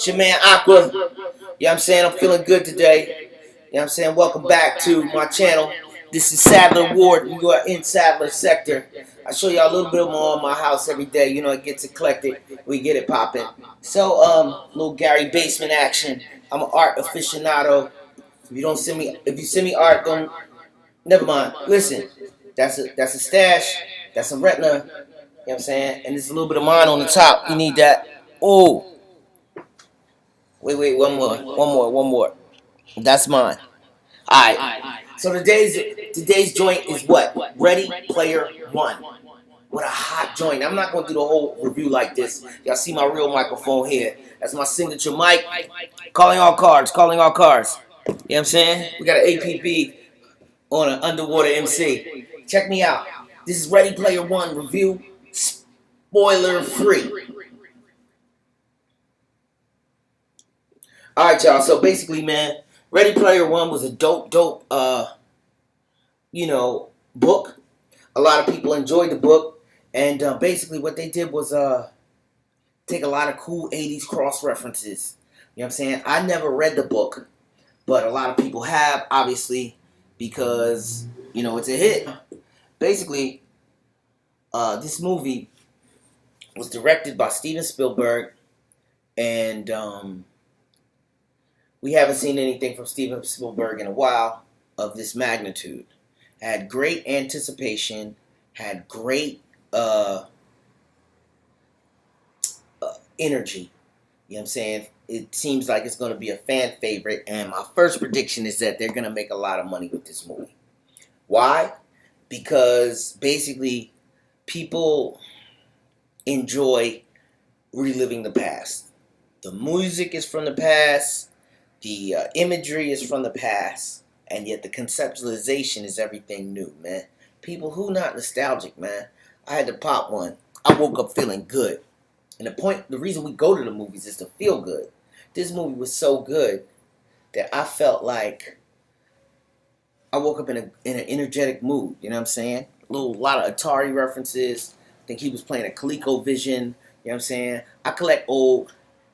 It's your man Aqua. You know what I'm saying? I'm feeling good today. You know what I'm saying? Welcome back to my channel. This is Sadler Ward. We are in Sadler Sector. I show y'all a little bit more of my house every day. You know, it gets eclectic. We get it popping. So, little Gary Basement action. I'm an art aficionado. If you send me art, don't, never mind. Listen, that's a stash. That's a retina. You know what I'm saying? And there's a little bit of mine on the top. You need that. Oh. Wait, one more. That's mine. Alright. So today's joint is what? Ready Player One. What a hot joint. I'm not gonna do the whole review like this. Y'all see my real microphone here. That's my signature mic. Calling all cards. You know what I'm saying? We got an APB on an underwater MC. Check me out. This is Ready Player One review. Spoiler free. Alright, y'all. So basically, man, Ready Player One was a dope, book. A lot of people enjoyed the book. And basically what they did was take a lot of cool 80s cross references. You know what I'm saying? I never read the book, but a lot of people have, obviously, because, it's a hit. Basically, this movie was directed by Steven Spielberg, and we haven't seen anything from Steven Spielberg in a while of this magnitude. Had great anticipation, had great energy. You know what I'm saying? It seems like it's going to be a fan favorite, and my first prediction is that they're going to make a lot of money with this movie. Why? Because basically people enjoy reliving the past. The music is from the past. The imagery is from the past, and yet the conceptualization is everything new, man. People who not nostalgic, man. I had to pop one. I woke up feeling good. And the reason we go to the movies is to feel good. This movie was so good that I felt like I woke up in an energetic mood. You know what I'm saying? A lot of Atari references. I think he was playing a ColecoVision. You know what I'm saying? I collect old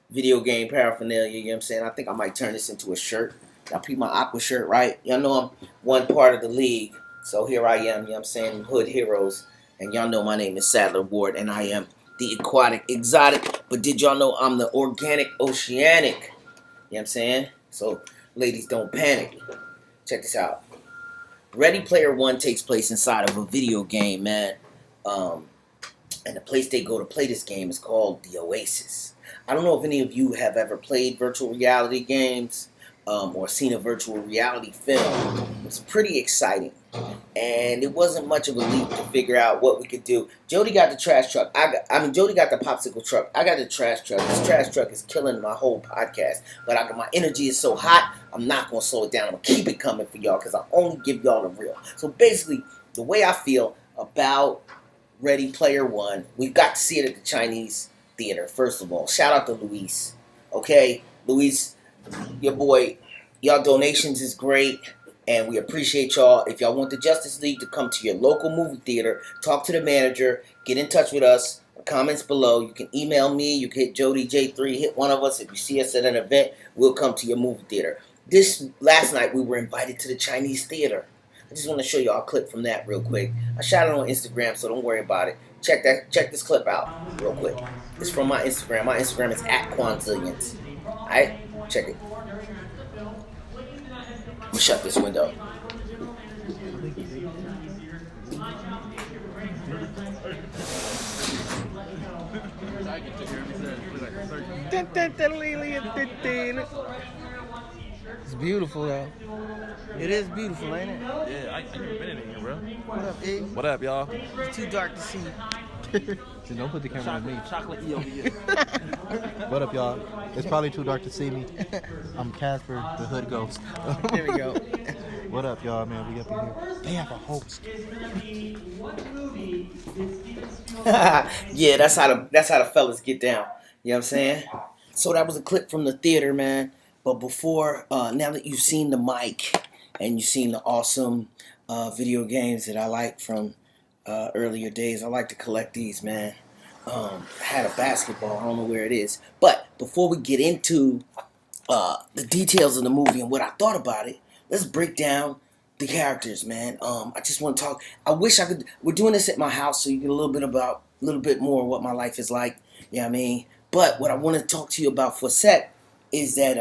video game paraphernalia, you know what I'm saying? I think I might turn this into a shirt. I pick my Aqua shirt, right? Y'all know I'm one part of the league. So here I am, you know what I'm saying? Hood heroes. And y'all know my name is Sadler Ward, and I am the aquatic exotic. But did y'all know I'm the organic oceanic? You know what I'm saying? So, ladies, don't panic. Check this out. Ready Player One takes place inside of a video game, man. And the place they go to play this game is called the Oasis. I don't know if any of you have ever played virtual reality games or seen a virtual reality film. It's pretty exciting. And it wasn't much of a leap to figure out what we could do. Jody got the trash truck. Jody got the popsicle truck. I got the trash truck. This trash truck is killing my whole podcast. But my energy is so hot, I'm not going to slow it down. I'm going to keep it coming for y'all because I only give y'all the real. So basically, the way I feel about Ready Player One, we got to see it at the Chinese theater, first of all. Shout out to Luis. Okay? Luis, your boy, y'all donations is great, and we appreciate y'all. If y'all want the Justice League to come to your local movie theater, talk to the manager, get in touch with us, comments below. You can email me, you can hit Jody J3, hit one of us. If you see us at an event, we'll come to your movie theater. Last night, we were invited to the Chinese theater. I just want to show y'all a clip from that real quick. I shot it on Instagram, so don't worry about it. Check this clip out real quick. It's from my Instagram. My Instagram is @Quanzillions. Alright? Check it. Let me shut this window. It's beautiful though. It is beautiful, ain't it? Yeah, I ain't never been in here, bro. What up, E? What up, y'all? It's too dark to see. So don't put the camera on me. Chocolate E over here. What up, y'all? It's probably too dark to see me. I'm Casper, the hood ghost. There we go. What up, y'all, man? We up in here. They have a host. Yeah, that's how the fellas get down. You know what I'm saying? So that was a clip from the theater, man. But before, now that you've seen the mic and you've seen the awesome video games that I like from earlier days, I like to collect these, man. had a basketball. I don't know where it is. But before we get into the details of the movie and what I thought about it, let's break down the characters, man. I just want to talk. I wish I could. We're doing this at my house, so you get a little bit more of what my life is like. You know what I mean? But what I want to talk to you about for a sec is that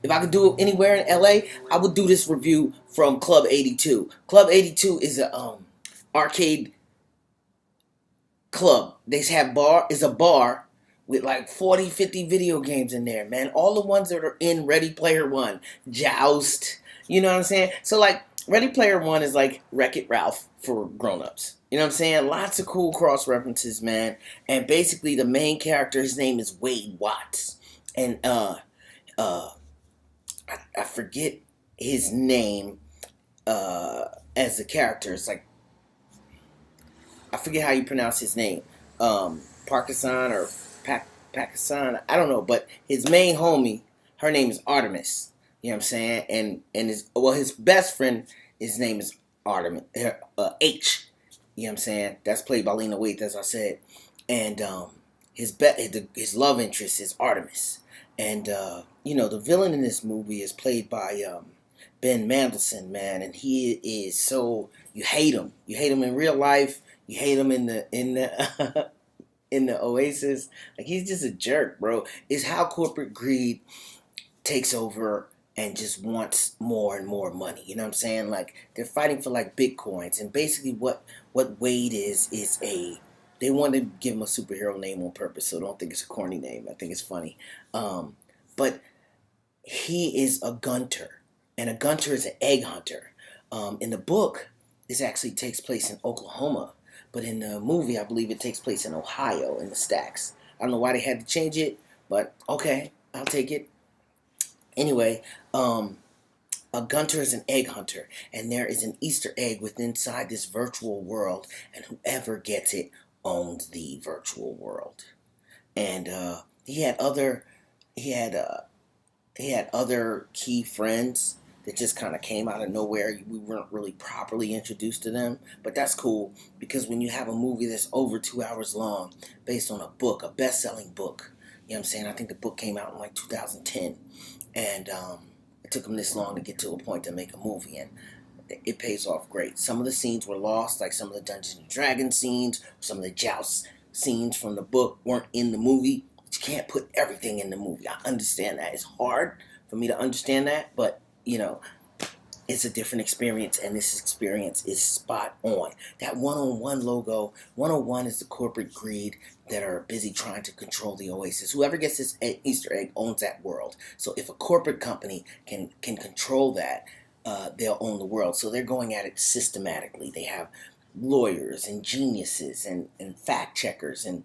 if I could do it anywhere in LA, I would do this review from Club 82. Club 82 is a arcade club. They have a bar with like 40, 50 video games in there, man. All the ones that are in Ready Player One, Joust, you know what I'm saying? So like Ready Player One is like Wreck-It Ralph for grown-ups. You know what I'm saying? Lots of cool cross references, man. And basically the main character, his name is Wade Watts. And I forget his name as the character. It's like, I forget how you pronounce his name. Parkinson or Pakistan. I don't know. But his main homie, her name is Artemis. You know what I'm saying? And his best friend, his name is Artemis. Aech. You know what I'm saying? That's played by Lena Waithe, as I said. And his love interest is Artemis. And the villain in this movie is played by Ben Mendelsohn, man, and he is so, you hate him. You hate him in real life. You hate him in the in the Oasis. Like, he's just a jerk, bro. It's how corporate greed takes over and just wants more and more money. You know what I'm saying? Like, they're fighting for like bitcoins, and basically what Wade is they want to give him a superhero name on purpose, so don't think it's a corny name. I think it's funny. But he is a gunter, and a gunter is an egg hunter. In the book, this actually takes place in Oklahoma, but in the movie, I believe it takes place in Ohio, in the stacks. I don't know why they had to change it, but okay, I'll take it. Anyway, a gunter is an egg hunter, and there is an Easter egg within inside this virtual world, and whoever gets it owns the virtual world. And he had other key friends that just kind of came out of nowhere. We weren't really properly introduced to them, but that's cool, because when you have a movie that's over 2 hours long, based on a book, a best-selling book, you know what I'm saying? I think the book came out in like 2010, and it took them this long to get to a point to make a movie, and it pays off great. Some of the scenes were lost, like some of the Dungeons and Dragons scenes, some of the joust scenes from the book weren't in the movie. You can't put everything in the movie. I understand that. It's hard for me to understand that, but it's a different experience, and this experience is spot on. That 101 logo, 101 is the corporate greed that are busy trying to control the Oasis. Whoever gets this Easter egg owns that world. So if a corporate company can control that, they'll own the world. So they're going at it systematically. They have lawyers and geniuses and fact checkers and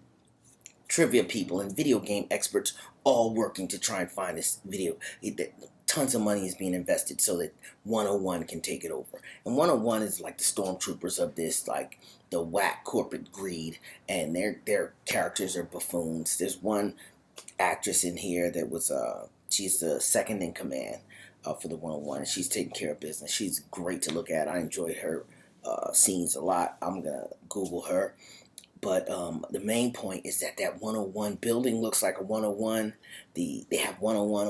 trivia people and video game experts all working to try and find this video. Tons of money is being invested so that 101 can take it over. And 101 is like the stormtroopers of this, like the whack corporate greed, and their characters are buffoons. There's one actress in here that was she's the second in command for the 101, and she's taking care of business. She's great to look at. I enjoyed her scenes a lot. I'm gonna Google her. But the main point is that 101 building looks like a 101. They have 101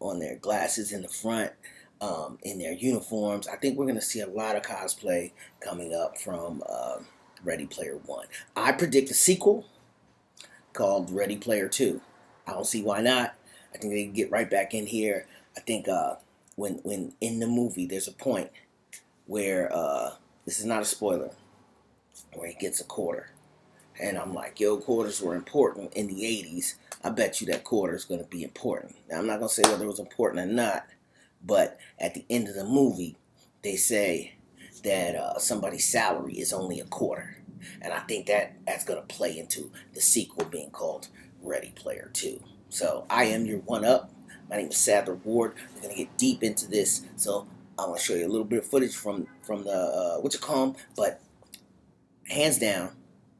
on their glasses in the front, in their uniforms. I think we're gonna see a lot of cosplay coming up from Ready Player One. I predict a sequel called Ready Player Two. I don't see why not. I think they can get right back in here. I think when in the movie there's a point where this is not a spoiler, where he gets a quarter. And I'm like, yo, quarters were important in the 80s. I bet you that quarter is going to be important. Now, I'm not going to say whether it was important or not, but at the end of the movie, they say that somebody's salary is only a quarter. And I think that's going to play into the sequel being called Ready Player 2. So I am your one-up. My name is Sadler Ward. We're going to get deep into this. So I want to show you a little bit of footage from the, but hands down,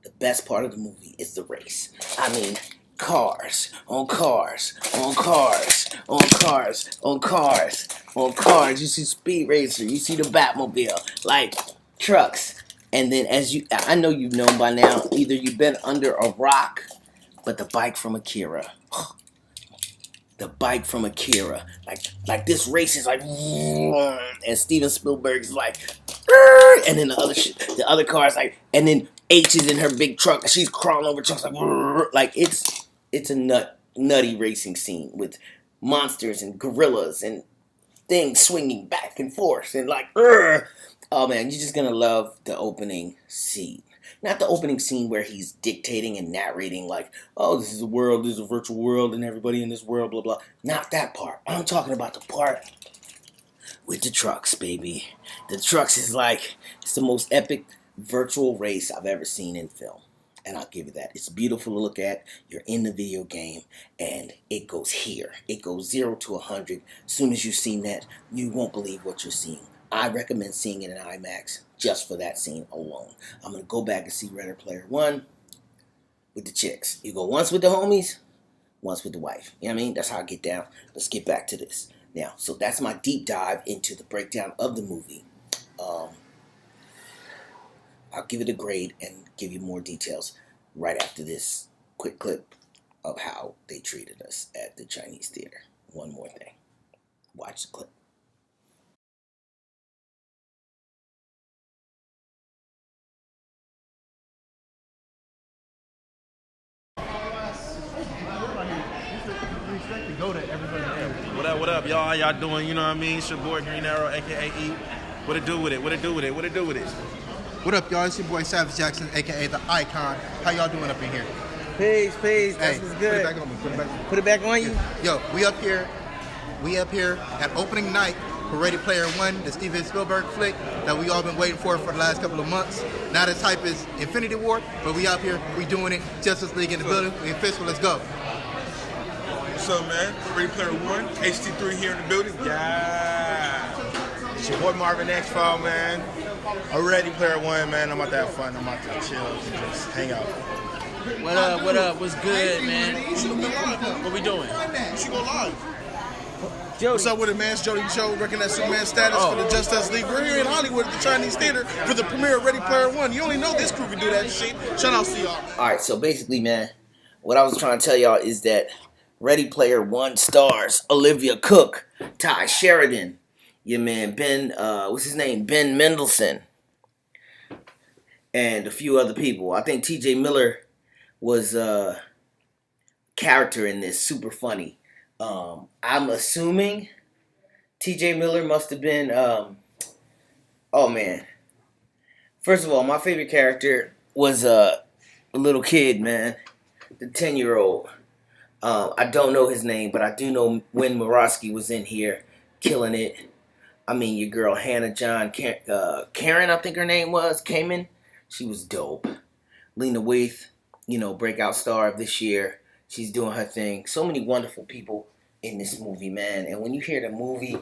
the best part of the movie is the race. I mean, cars, on cars, on cars, on cars, on cars, on cars. You see Speed Racer, you see the Batmobile, like trucks. And then I know you've known by now, either you've been under a rock But the bike from Akira, the bike from Akira, like this race is like, and Steven Spielberg's like, and then the other car's like, and then H is in her big truck, she's crawling over trucks like it's a nutty racing scene with monsters and gorillas and things swinging back and forth and like, oh man, you're just gonna love the opening scene. Not the opening scene where he's dictating and narrating like, oh, this is a world, this is a virtual world, and everybody in this world, blah, blah. Not that part. I'm talking about the part with the trucks, baby. The trucks is like, it's the most epic virtual race I've ever seen in film. And I'll give you that. It's beautiful to look at. You're in the video game, and it goes here. It goes 0 to 100. As soon as you've seen that, you won't believe what you're seeing. I recommend seeing it in IMAX just for that scene alone. I'm going to go back and see Ready Player One with the chicks. You go once with the homies, once with the wife. You know what I mean? That's how I get down. Let's get back to this. Now, so that's my deep dive into the breakdown of the movie. I'll give it a grade and give you more details right after this quick clip of how they treated us at the Chinese theater. One more thing. Watch the clip. What up, y'all? How y'all doing? You know what I mean? It's your boy Green Arrow, aka E. What it do with it? What it do with it? What it do with it? What up, y'all? It's your boy Savage Jackson, aka the Icon. How y'all doing up in here? Peace. That's Hey, what's put it good. back on me. Put it back on me. Put it back on you? Yo, we up here at opening night for Ready Player One, the Steven Spielberg flick that we all been waiting for the last couple of months. Not as hype as Infinity War, but we out here, we doing it. Justice League in the building. We official. Let's go. What's up, man? Ready Player One, HT3 here in the building. Yeah. It's your boy Marvin X-File, man. I'm Ready Player One, man. I'm about to have fun. I'm about to chill and just hang out. What up? What up? What's good, man? You should go live. What we doing? You should go live. Jody. What's up with it, man? It's Jody Joe, wrecking that Superman status for the Justice League. We're here in Hollywood at the Chinese Theater for the premiere of Ready Player One. You only know this crew can do that shit. Shout out to y'all. Alright, so basically, man, what I was trying to tell y'all is that Ready Player One stars Olivia Cook, Ty Sheridan, your man Ben, what's his name? Ben Mendelsohn, and a few other people. I think T.J. Miller was a character in this, super funny. I'm assuming T.J. Miller must have been, oh man. First of all, my favorite character was a little kid, man, the 10-year-old. I don't know his name, but I do know Wynn Morosky was in here killing it. I mean, your girl Hannah John Karen, I think her name was, came in. She was dope. Lena Waithe, breakout star of this year. She's doing her thing. So many wonderful people in this movie, man. And when you hear the movie,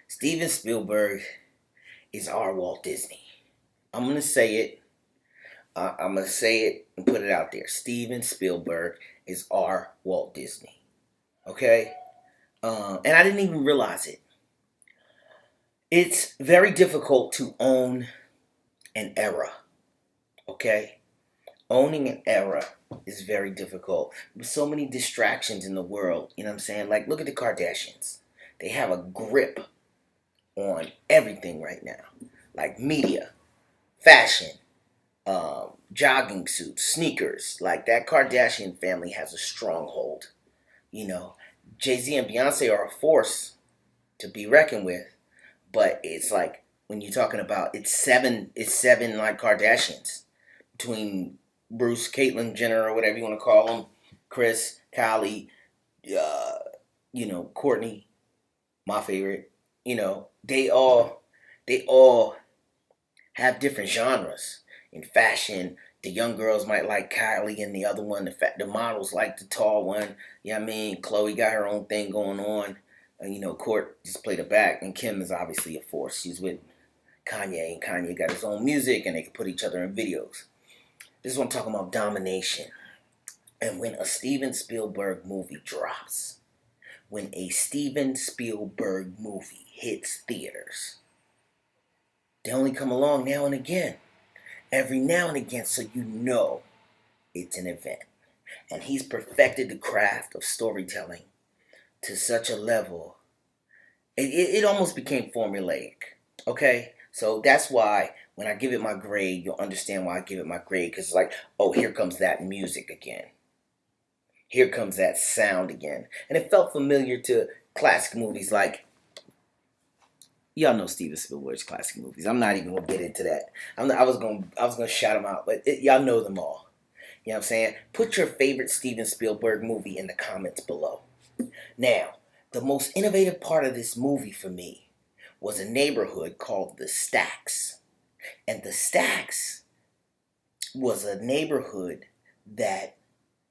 Steven Spielberg is our Walt Disney. I'm going to say it. I'm going to say it and put it out there. Steven Spielberg is our Walt Disney. Okay? And I didn't even realize it. It's very difficult to own an era. Okay? Owning an era is very difficult. There's so many distractions in the world. You know what I'm saying? Like, look at the Kardashians. They have a grip on everything right now. Like media, fashion, jogging suits, sneakers. Like, that Kardashian family has a stronghold. Jay-Z and Beyonce are a force to be reckoned with. But it's like, when you're talking about, it's seven like Kardashians. Between Bruce, Caitlyn Jenner, or whatever you want to call them, Chris, Kylie, Courtney, my favorite. They all have different genres. In fashion, the young girls might like Kylie and the other one. The models like the tall one. You know what I mean? Chloe got her own thing going on. Court just played it back. And Kim is obviously a force. She's with Kanye, and Kanye got his own music, and they can put each other in videos. This is what I'm talking about, domination. And when a Steven Spielberg movie drops, when a Steven Spielberg movie hits theaters, they only come along now and again. Every now and again, so you know it's an event. And he's perfected the craft of storytelling to such a level. It almost became formulaic. Okay? So that's why when I give it my grade, you'll understand why I give it my grade. Because it's like, oh, here comes that music again. Here comes that sound again. And it felt familiar to classic movies like, y'all know Steven Spielberg's classic movies. I'm not even gonna get into that. I was gonna shout them out, but y'all know them all. You know what I'm saying? Put your favorite Steven Spielberg movie in the comments below. Now, the most innovative part of this movie for me was a neighborhood called the Stacks. And the Stacks was a neighborhood that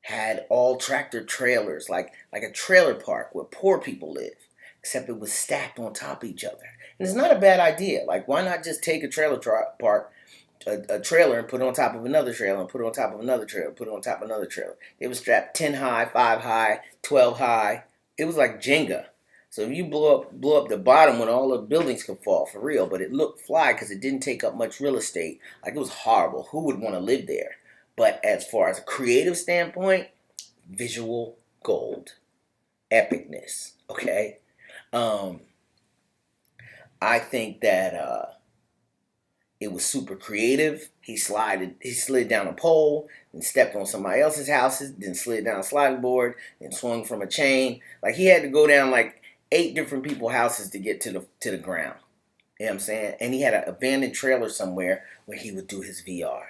had all tractor trailers, like a trailer park where poor people live, except it was stacked on top of each other. And it's not a bad idea. Like, why not just take a trailer park, a trailer, and put it on top of another trailer, and put it on top of another trailer, put it on top of another trailer. It was strapped 10 high, 5 high, 12 high. It was like Jenga. So if you blow up the bottom when all the buildings could fall, for real. But it looked fly because it didn't take up much real estate. Like, it was horrible. Who would want to live there? But as far as a creative standpoint, visual gold. Epicness. Okay? I think that it was super creative. He slid down a pole and stepped on somebody else's houses, then slid down a sliding board, then swung from a chain. Like, he had to go down like 8 different people's houses to get to the ground. You know what I'm saying? And he had an abandoned trailer somewhere where he would do his VR.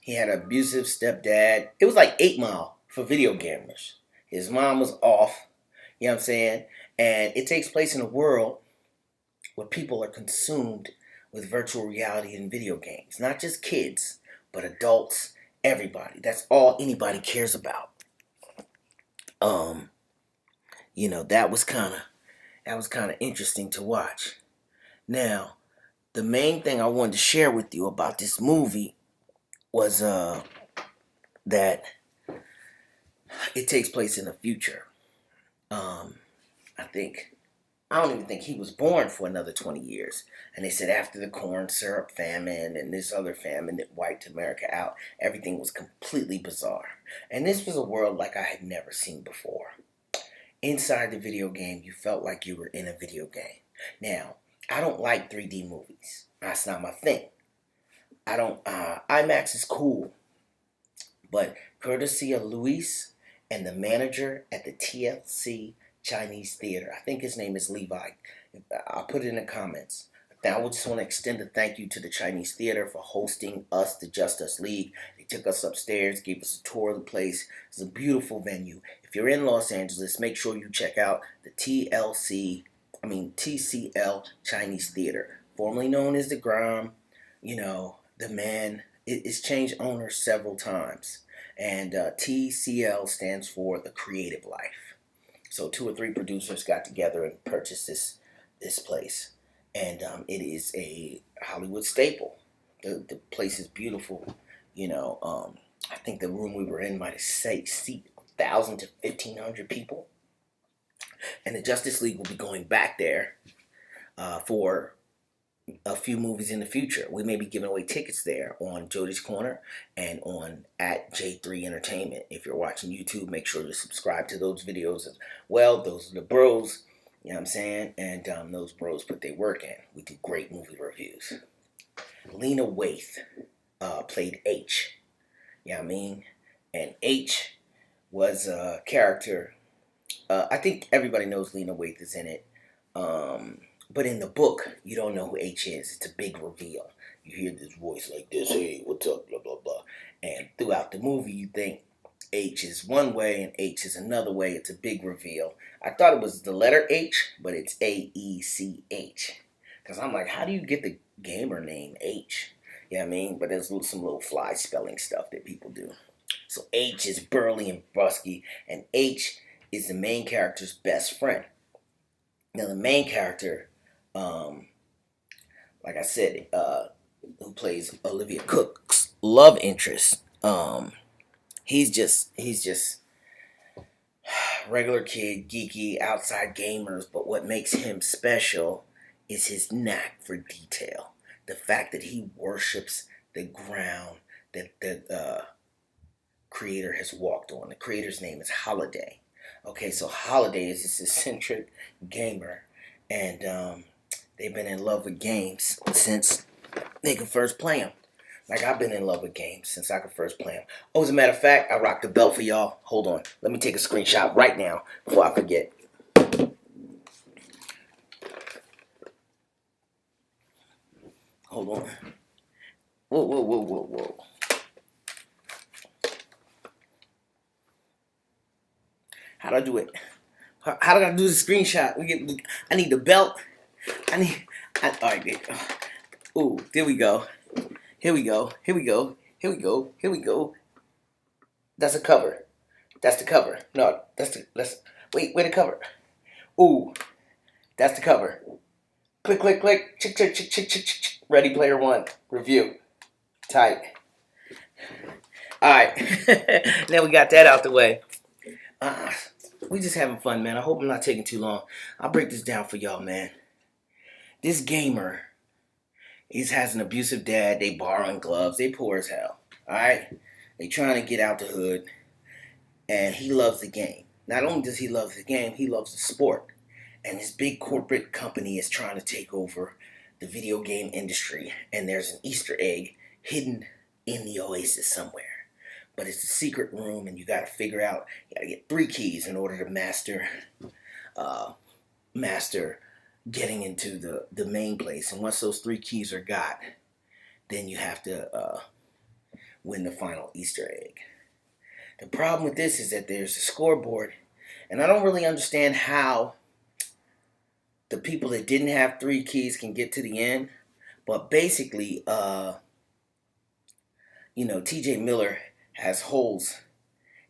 He had an abusive stepdad. It was like 8 Mile for video gamers. His mom was off. You know what I'm saying? And it takes place in a world where people are consumed with virtual reality and video games. Not just kids, but adults, everybody. That's all anybody cares about. That was kind of interesting to watch. Now, the main thing I wanted to share with you about this movie was that it takes place in the future. I don't even think he was born for another 20 years. And they said after the corn syrup famine and this other famine that wiped America out, everything was completely bizarre. And this was a world like I had never seen before. Inside the video game, you felt like you were in a video game. Now, I don't like 3D movies. That's not my thing. IMAX is cool. But courtesy of Luis and the manager at the TLC Chinese Theater, I think his name is Levi. I'll put it in the comments. Now, I just want to extend a thank you to the Chinese Theater for hosting us, the Just Us League. They took us upstairs, gave us a tour of the place. It's a beautiful venue. If you're in Los Angeles, make sure you check out the TCL Chinese Theater, formerly known as the Gram. The man, it's changed owners several times. And TCL stands for the Creative Life. So 2 or 3 producers got together and purchased this place. And it is a Hollywood staple. The place is beautiful. I think the room we were in might have seat 1,000 to 1,500 people. And the Justice League will be going back there for a few movies in the future. We may be giving away tickets there on Jody's Corner and on at J3 Entertainment. If you're watching YouTube, make sure to subscribe to those videos as well. Those are the bros, you know what I'm saying? And those bros put their work in. We do great movie reviews. Lena Waithe played Aech. You know what I mean? And Aech was a character. I think everybody knows Lena Waithe is in it. But in the book, you don't know who Aech is. It's a big reveal. You hear this voice like this, hey, what's up, blah, blah, blah. And throughout the movie, you think Aech is one way and Aech is another way. It's a big reveal. I thought it was the letter H, but it's Aech. Because I'm like, how do you get the gamer name H? You know what I mean? But there's some little fly spelling stuff that people do. So Aech is burly and brusky, and Aech is the main character's best friend. Now, the main character, like I said, who plays Olivia Cook's love interest, he's just regular kid, geeky, outside gamers, but what makes him special is his knack for detail. The fact that he worships the ground that creator has walked on. The creator's name is Holiday. Okay, so Holiday is this eccentric gamer, and they've been in love with games since they could first play them. Like, I've been in love with games since I could first play them. Oh, as a matter of fact, I rocked the belt for y'all. Hold on. Let me take a screenshot right now before I forget. Hold on. Whoa, whoa, whoa, whoa, whoa. How do I do it? How do I do the screenshot? I need the belt. All right. Ooh, there we go. Here we go. That's a cover. That's the cover. No, wait, the cover. Ooh, that's the cover. Click. Chick. Ready Player One. Review. Tight. Alright. Now we got that out the way. We just having fun, man. I hope I'm not taking too long. I'll break this down for y'all, man. This gamer, he has an abusive dad. They borrowing gloves. They poor as hell. Alright? They trying to get out the hood. And he loves the game. Not only does he love the game, he loves the sport. And this big corporate company is trying to take over the video game industry. And there's an Easter egg hidden in the oasis somewhere. But it's a secret room, and you got to figure out, you got to get 3 keys in order to master getting into the main place. And once those 3 keys are got, then you have to win the final Easter egg. The problem with this is that there's a scoreboard, and I don't really understand how the people that didn't have 3 keys can get to the end. But basically, TJ Miller has holes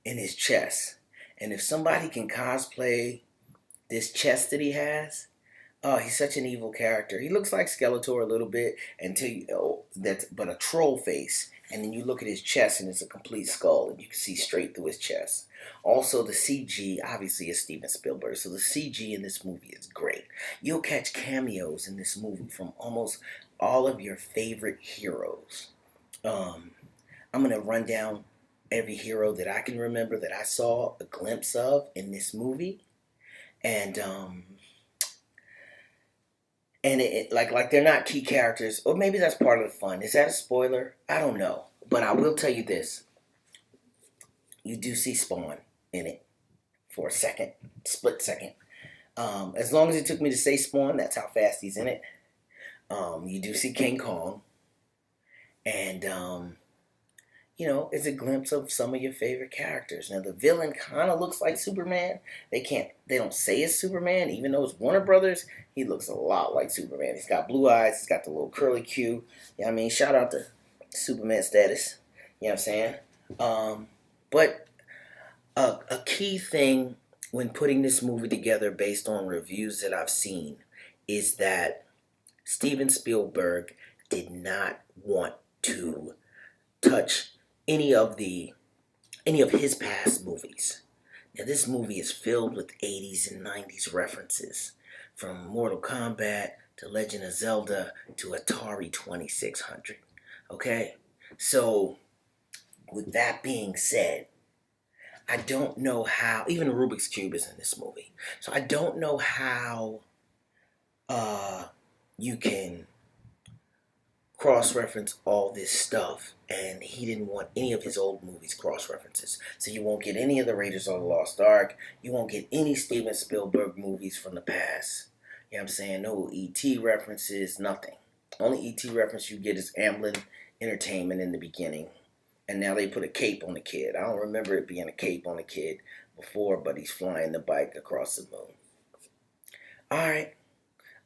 in his chest. And if somebody can cosplay this chest that he has, oh, he's such an evil character. He looks like Skeletor a little bit, but a troll face. And then you look at his chest, and it's a complete skull, and you can see straight through his chest. Also, the CG, obviously, is Steven Spielberg, so the CG in this movie is great. You'll catch cameos in this movie from almost all of your favorite heroes. I'm going to run down every hero that I can remember that I saw a glimpse of in this movie. And like they're not key characters, or maybe that's part of the fun. Is that a spoiler? I don't know, but I will tell you this: you do see Spawn in it for a second, split second. As long as it took me to say Spawn, that's how fast he's in it. You do see King Kong, and it's a glimpse of some of your favorite characters. Now, the villain kind of looks like Superman. They don't say it's Superman, even though it's Warner Brothers. He looks a lot like Superman. He's got blue eyes. He's got the little curly Q. You know what I mean? Shout out to Superman status. You know what I'm saying? But a key thing when putting this movie together based on reviews that I've seen is that Steven Spielberg did not want to touch any of his past movies. Now, this movie is filled with 80s and 90s references, from Mortal Kombat to Legend of Zelda to Atari 2600. Okay? So, with that being said, I don't know how, even Rubik's Cube is in this movie. So I don't know how you can cross-reference all this stuff, and he didn't want any of his old movies cross-references. So you won't get any of the Raiders of the Lost Ark. You won't get any Steven Spielberg movies from the past. You know what I'm saying? No E.T. references, nothing. Only E.T. reference you get is Amblin Entertainment in the beginning. And now they put a cape on the kid. I don't remember it being a cape on the kid before, but he's flying the bike across the moon. Alright,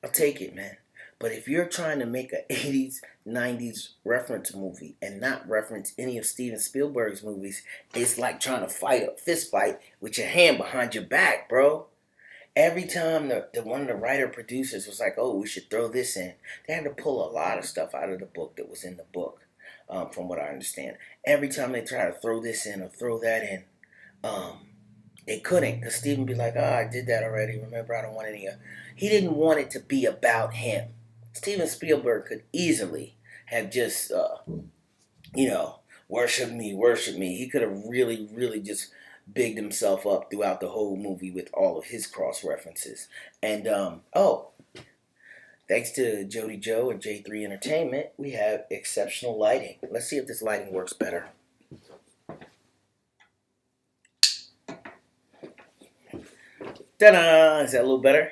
I'll take it, man. But if you're trying to make an 80s, 90s reference movie and not reference any of Steven Spielberg's movies, it's like trying to fight a fist fight with your hand behind your back, bro. Every time one of the writer-producers was like, oh, we should throw this in, they had to pull a lot of stuff out of the book that was in the book, from what I understand. Every time they try to throw this in or throw that in, they couldn't, because Steven be like, I did that already. Remember, I don't want any of... He didn't want it to be about him. Steven Spielberg could easily have just, Worship me, worship me. He could have really, really just bigged himself up throughout the whole movie with all of his cross references. And thanks to Jody Joe and J3 Entertainment, we have exceptional lighting. Let's see if this lighting works better. Ta-da! Is that a little better?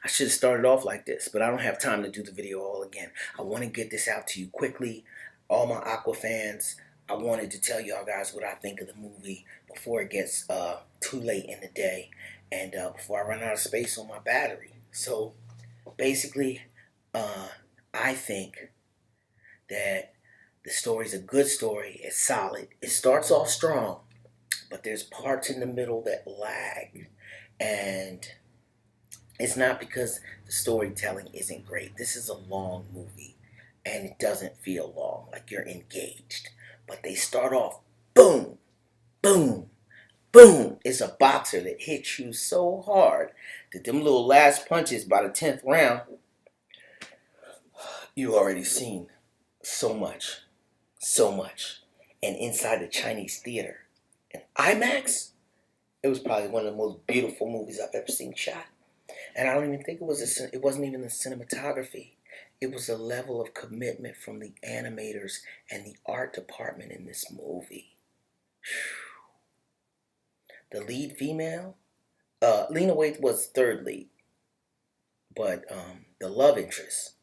I should have started off like this, but I don't have time to do the video all again. I want to get this out to you quickly. All my Aqua fans, I wanted to tell y'all guys what I think of the movie before it gets too late in the day and before I run out of space on my battery. So basically, I think that the story's a good story. It's solid. It starts off strong, but there's parts in the middle that lag. And it's not because the storytelling isn't great. This is a long movie, and it doesn't feel long, like you're engaged. But they start off, boom, boom, boom. It's a boxer that hits you so hard that them little last punches by the 10th round, you already seen so much, so much. And inside the Chinese theater, in IMAX, it was probably one of the most beautiful movies I've ever seen shot. And I don't even think it wasn't even the cinematography. It was a level of commitment from the animators and the art department in this movie. The lead female, Lena Waithe was third lead. But the love interest,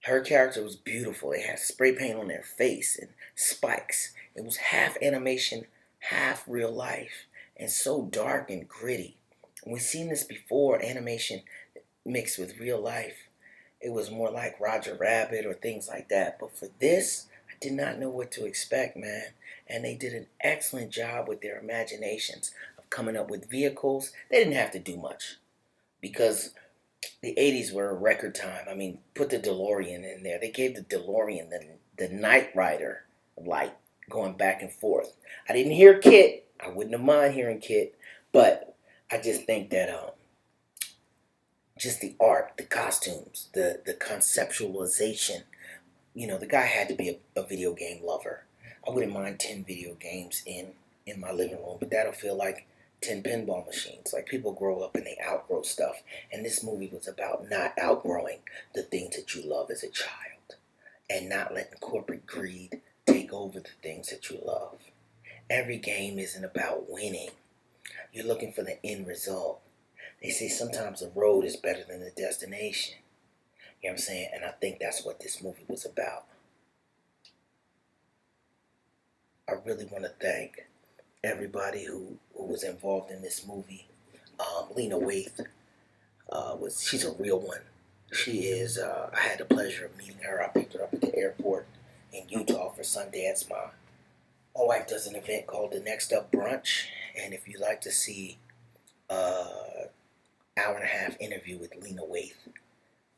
her character was beautiful. They had spray paint on their face and spikes. It was half animation, half real life, and so dark and gritty. We've seen this before, animation mixed with real life. It was more like Roger Rabbit or things like that. But for this, I did not know what to expect, man. And they did an excellent job with their imaginations of coming up with vehicles. They didn't have to do much because the 80s were a record time. I mean, put the DeLorean in there. They gave the DeLorean the Knight Rider light going back and forth. I didn't hear Kit. I wouldn't have mind hearing Kit. But I just think that just the art, the costumes, the conceptualization, the guy had to be a video game lover. I wouldn't mind 10 video games in my living room, but that'll feel like 10 pinball machines. Like, people grow up and they outgrow stuff. And this movie was about not outgrowing the things that you love as a child and not letting corporate greed take over the things that you love. Every game isn't about winning. You're looking for the end result. They say sometimes the road is better than the destination. You know what I'm saying? And I think that's what this movie was about. I really want to thank everybody who was involved in this movie. Lena Waithe, she's a real one. She is, I had the pleasure of meeting her. I picked her up at the airport in Utah for Sundance. My wife does an event called The Next Up Brunch. And if you'd like to see hour-and-a-half interview with Lena Waithe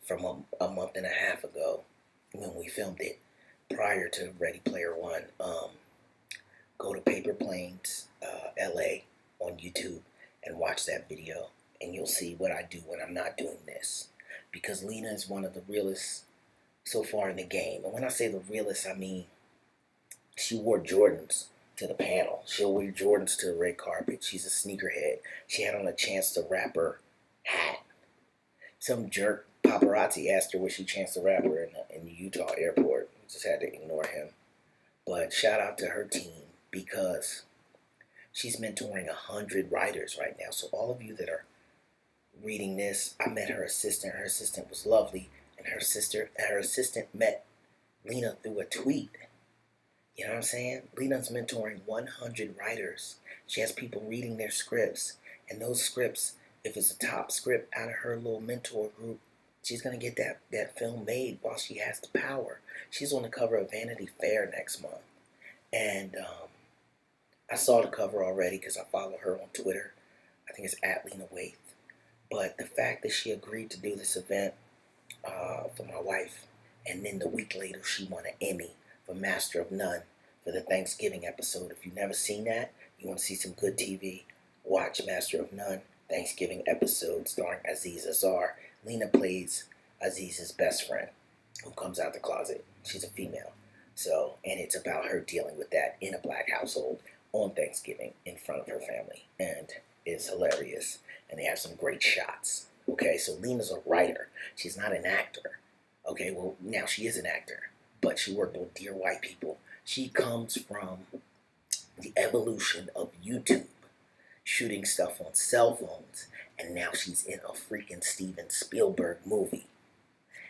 from a month and a half ago when we filmed it prior to Ready Player One, go to Paper Planes LA on YouTube and watch that video, and you'll see what I do when I'm not doing this. Because Lena is one of the realest so far in the game. And when I say the realest, I mean she wore Jordans to the panel. She'll wear Jordans to the red carpet. She's a sneakerhead. She had on a Chance the Rapper hat. Some jerk paparazzi asked her was she Chance the Rapper in the Utah airport. Just had to ignore him. But shout out to her team because she's mentoring 100 writers right now. So all of you that are reading this, I met her assistant. Her assistant was lovely. And her assistant met Lena through a tweet. You know what I'm saying? Lena's mentoring 100 writers. She has people reading their scripts. And those scripts, if it's a top script out of her little mentor group, she's going to get that film made while she has the power. She's on the cover of Vanity Fair next month. And I saw the cover already because I follow her on Twitter. I think it's at Lena Waithe. But the fact that she agreed to do this event for my wife, and then the week later she won an Emmy for Master of None for the Thanksgiving episode. If you've never seen that, you want to see some good TV, watch Master of None Thanksgiving episode starring Aziz Azar. Lena plays Aziz's best friend who comes out the closet. She's a female. So, and it's about her dealing with that in a black household on Thanksgiving in front of her family. And it's hilarious. And they have some great shots. Okay, so Lena's a writer. She's not an actor. Okay, well, now she is an actor. But she worked on Dear White People. She comes from the evolution of YouTube, shooting stuff on cell phones. And now she's in a freaking Steven Spielberg movie.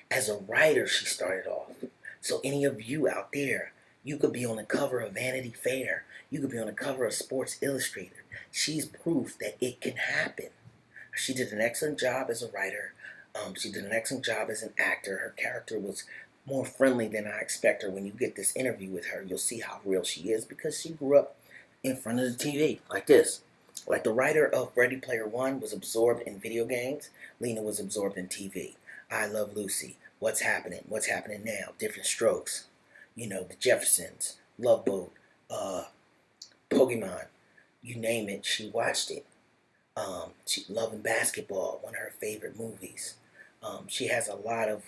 As a writer, she started off. So any of you out there, you could be on the cover of Vanity Fair. You could be on the cover of Sports Illustrated. She's proof that it can happen. She did an excellent job as a writer. She did an excellent job as an actor. Her character was more friendly than I expect her. When you get this interview with her, you'll see how real she is because she grew up in front of the TV like this. Like the writer of Ready Player One was absorbed in video games, Lena was absorbed in TV. I Love Lucy. What's happening? What's happening now? Different Strokes. You know, The Jeffersons, Love Boat, Pokemon. You name it, she watched it. She Loving Basketball, one of her favorite movies. She has a lot of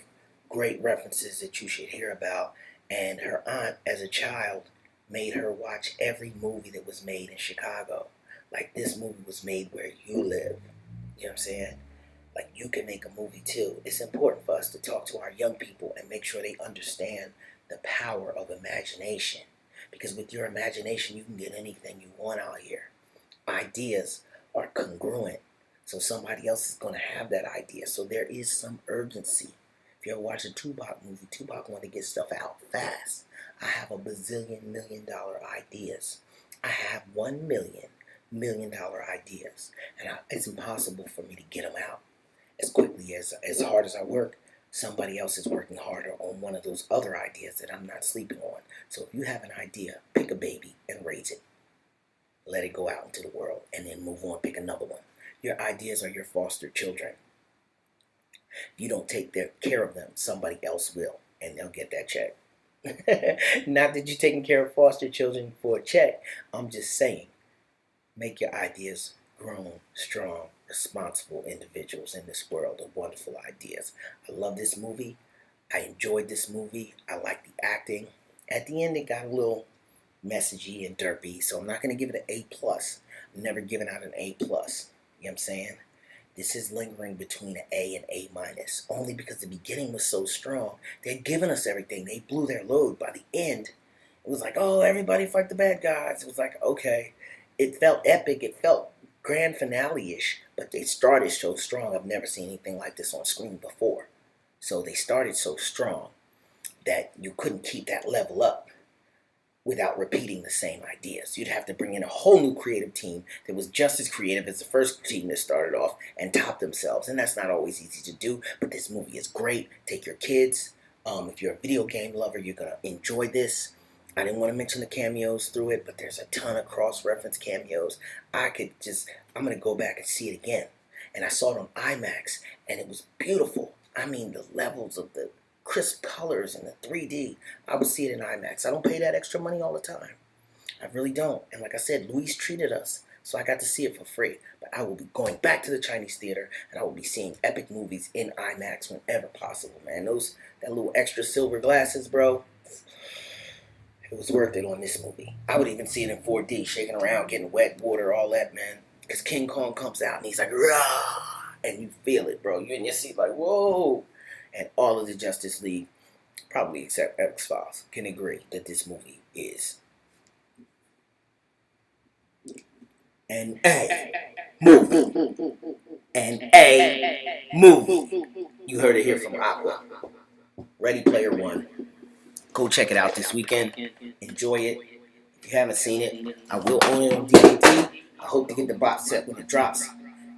great references that you should hear about. And her aunt, as a child, made her watch every movie that was made in Chicago. Like this movie was made where you live. You know what I'm saying? Like you can make a movie too. It's important for us to talk to our young people and make sure they understand the power of imagination. Because with your imagination, you can get anything you want out here. Ideas are congruent. So somebody else is going to have that idea. So there is some urgency. If you ever watch a Tupac movie, Tupac wanted to get stuff out fast. I have a bazillion $1 million ideas. I have $1 million ideas. And it's impossible for me to get them out as quickly as hard as I work. Somebody else is working harder on one of those other ideas that I'm not sleeping on. So if you have an idea, pick a baby and raise it. Let it go out into the world and then move on, pick another one. Your ideas are your foster children. If you don't take care of them, somebody else will, and they'll get that check. Not that you're taking care of foster children for a check. I'm just saying, make your ideas grown, strong, responsible individuals in this world of wonderful ideas. I love this movie. I enjoyed this movie. I like the acting. At the end, it got a little messagey and derpy, so I'm not going to give it an A+. I'm never giving out an A+. You know what I'm saying? This is lingering between an A and A-, only because the beginning was so strong. They'd given us everything. They blew their load. By the end, it was like, oh, everybody fight the bad guys. It was like, okay. It felt epic. It felt grand finale-ish, but they started so strong. I've never seen anything like this on screen before. So they started so strong that you couldn't keep that level up without repeating the same ideas. You'd have to bring in a whole new creative team that was just as creative as the first team that started off and top themselves. And that's not always easy to do, but this movie is great. Take your kids. If you're a video game lover, you're going to enjoy this. I didn't want to mention the cameos through it, but there's a ton of cross-reference cameos. I'm going to go back and see it again. And I saw it on IMAX, and it was beautiful. I mean, the levels of the crisp colors and the 3D. I would see it in IMAX. I don't pay that extra money all the time. I really don't. And like I said, Luis treated us, so I got to see it for free. But I will be going back to the Chinese theater, and I will be seeing epic movies in IMAX whenever possible, man. That little extra silver glasses, bro, it was worth it on this movie. I would even see it in 4D, shaking around, getting wet, water, all that, man. Because King Kong comes out, and he's like, rah! And you feel it, bro. You're in your seat like, whoa! And all of the Justice League, probably except X-Files, can agree that this movie is an A movie. An A movie. You heard it here from Aqua. Ready Player One. Go check it out this weekend. Enjoy it. If you haven't seen it, I will own it on DVD. I hope to get the box set when it drops.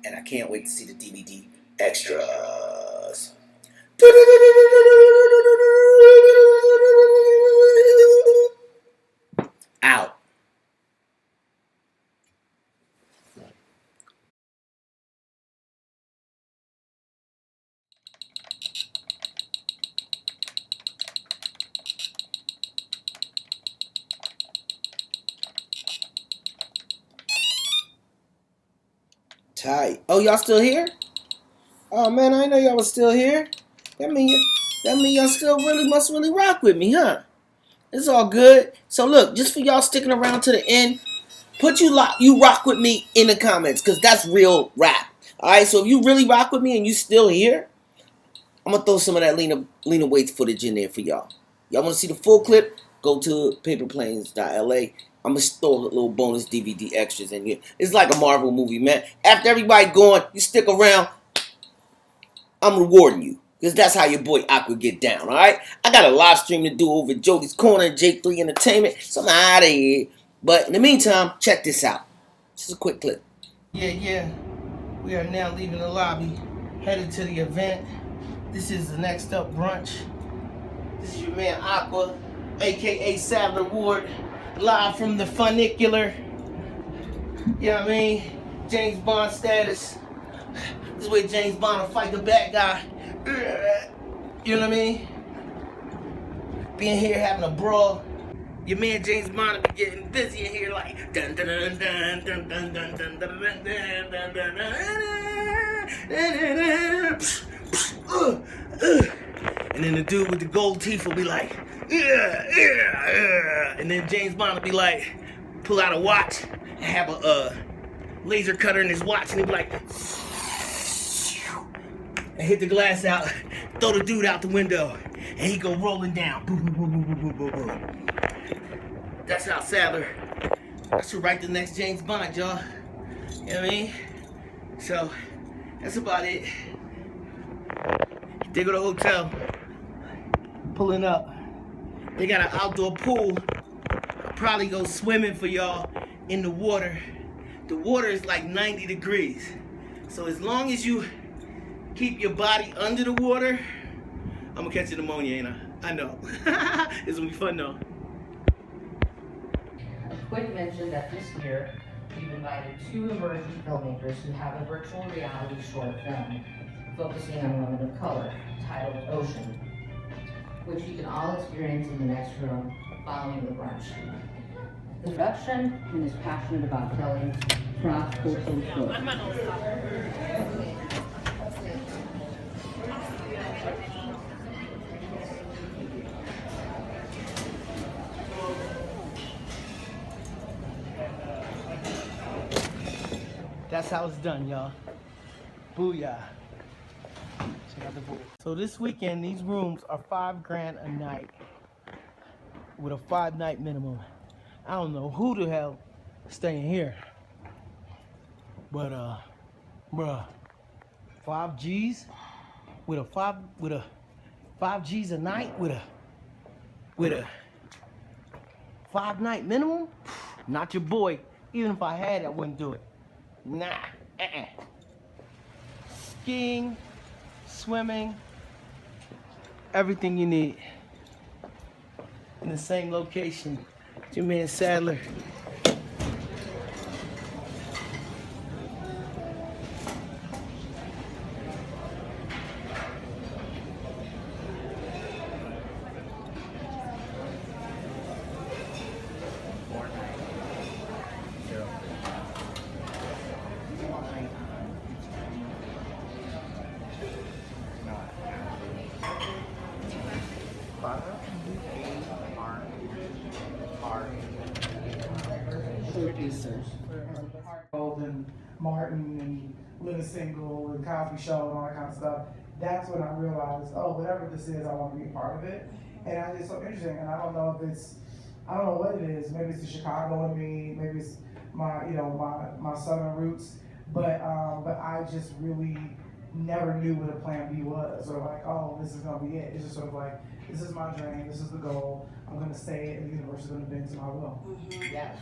And I can't wait to see the DVD extras. Out. Tight. Oh, y'all still here? Oh man, I didn't know y'all was still here. That mean y'all still must really rock with me, huh? It's all good. So look, just for y'all sticking around to the end, put you rock with me in the comments, because that's real rap. Alright, so if you really rock with me and you still here, I'm going to throw some of that Lena Waithe footage in there for y'all. Y'all want to see the full clip? Go to paperplanes.la. I'm going to throw a little bonus DVD extras in here. It's like a Marvel movie, man. After everybody gone, you stick around, I'm rewarding you. Because that's how your boy Aqua get down, alright? I got a live stream to do over at Jody's Corner and J3 Entertainment, so I'm out of here. But in the meantime, check this out. This is a quick clip. Yeah. We are now leaving the lobby, headed to the event. This is the Next Up Brunch. This is your man Aqua, a.k.a. Sadler Ward, live from the funicular. You know what I mean? James Bond status. This is where James Bond will fight the bad guy. You know what I mean? Being here having a brawl. Your man James Bond will be getting busy in here like dun dun dun dun dun dun dun dun dun dun dun dun. And then the dude with the gold teeth will be like, and then James Bond will be like, pull out a watch and have a laser cutter in his watch, and he'll be like, and hit the glass out, throw the dude out the window, and he go rolling down. Boom, boom, boom, boom, boom, boom, boom, boom. That's how Sadler. I should write the next James Bond, y'all. You know what I mean? So, that's about it. They go to the hotel, pulling up. They got an outdoor pool. I'll probably go swimming for y'all in the water. The water is like 90 degrees. So as long as you keep your body under the water, I'm gonna catch a pneumonia, ain't I? I know. It's gonna be fun though. A quick mention that this year, we've invited 2 emerging filmmakers who have a virtual reality short film focusing on women of color, titled Ocean, which you can all experience in the next room following the brunch. The production is passionate about telling cross-cultural stories. That's how it's done, y'all. Booyah. Check out the pool. So this weekend, these rooms are $5,000 a night with a 5-night minimum. I don't know who the hell staying here, but bruh, 5 G's with a 5 G's a night with a 5-night minimum. Not your boy. Even if I had it, I wouldn't do it. Nah. Skiing, swimming, everything you need in the same location. It's your man Sadler. And Martin and Living Single and Cosby Show and all that kind of stuff. That's when I realized, oh, whatever this is, I want to be a part of it. And it's so interesting. And I don't know what it is. Maybe it's the Chicago in me. Maybe it's my Southern roots. But I just really never knew what a plan B was, or like, oh, this is gonna be it. It's just sort of like, this is my dream. This is the goal. I'm gonna say it, and the universe is gonna bend to my will. Mm-hmm. Yes.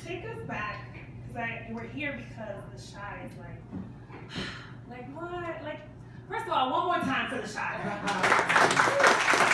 Take us back, because we're here because the Chi is like what? Like, first of all, one more time for the Chi.